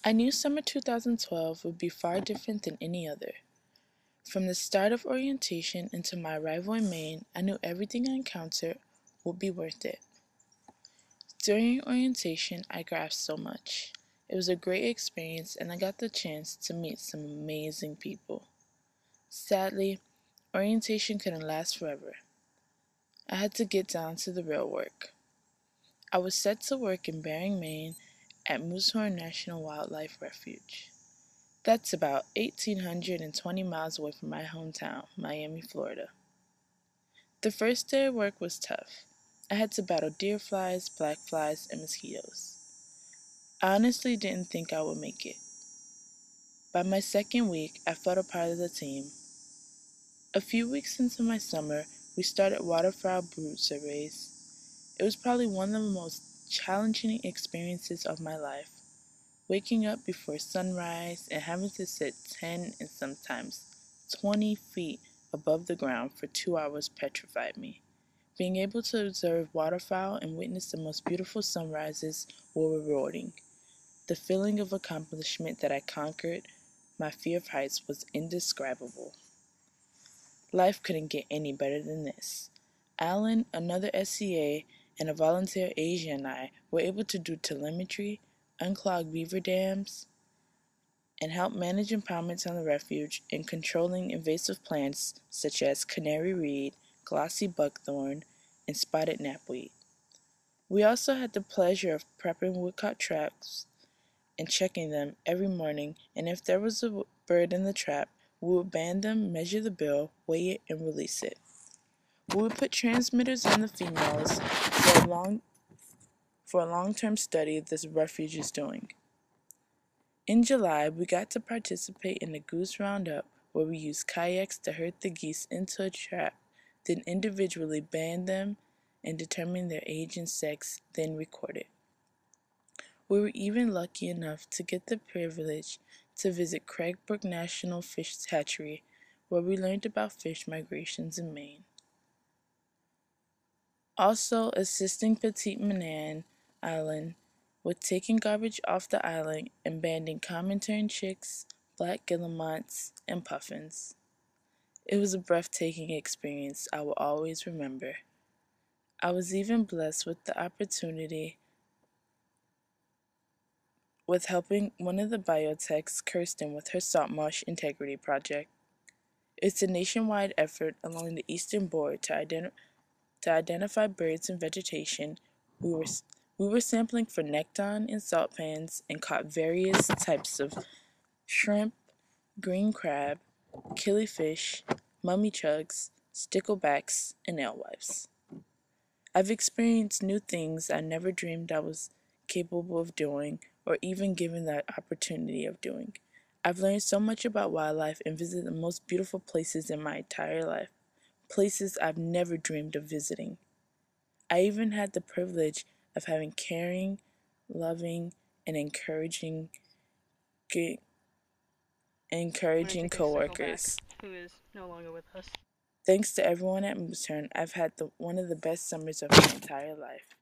I knew summer 2012 would be far different than any other. From the start of orientation until my arrival in Maine, I knew everything I encountered would be worth it. During orientation, I grasped so much. It was a great experience and I got the chance to meet some amazing people. Sadly, orientation couldn't last forever. I had to get down to the real work. I was set to work in Bering, Maine at Moosehorn National Wildlife Refuge. That's about 1,820 miles away from my hometown, Miami, Florida. The first day of work was tough. I had to battle deer flies, black flies, and mosquitoes. I honestly didn't think I would make it. By my second week, I felt a part of the team. A few weeks into my summer, we started waterfowl brood surveys. It was probably one of the most challenging experiences of my life. Waking up before sunrise and having to sit 10 and sometimes 20 feet above the ground for 2 hours petrified me. Being able to observe waterfowl and witness the most beautiful sunrises were rewarding. The feeling of accomplishment that I conquered my fear of heights was indescribable. Life couldn't get any better than this. Alan, another SCA, and a volunteer Asia and I were able to do telemetry, unclog beaver dams, and help manage impoundments on the refuge in controlling invasive plants such as canary reed, glossy buckthorn, and spotted knapweed. We also had the pleasure of prepping woodcock traps and checking them every morning, and if there was a bird in the trap, we would band them, measure the bill, weigh it, and release it. We would put transmitters on the females for a long-term study this refuge is doing. In July, we got to participate in the goose roundup, where we used kayaks to herd the geese into a trap, then individually band them and determine their age and sex, then record it. We were even lucky enough to get the privilege to visit Craigbrook National Fish Hatchery, where we learned about fish migrations in Maine. Also assisting Petite Manan Island with taking garbage off the island and banding common tern chicks, black guillemots, and puffins. It was a breathtaking experience I will always remember. I was even blessed with the opportunity with helping one of the biotechs, Kirsten, with her salt marsh integrity project. It's a nationwide effort along the eastern border to identify birds and vegetation. We were sampling for nekton in salt pans and caught various types of shrimp, green crab, killifish, mummy chugs, sticklebacks, and alewives. I've experienced new things I never dreamed I was capable of doing or even given the opportunity of doing. I've learned so much about wildlife and visited the most beautiful places in my entire life, places I've never dreamed of visiting. I even had the privilege of having caring, loving, and encouraging coworkers. Who is no longer with us. Thanks to everyone at Moosehorn, I've had one of the best summers of my entire life.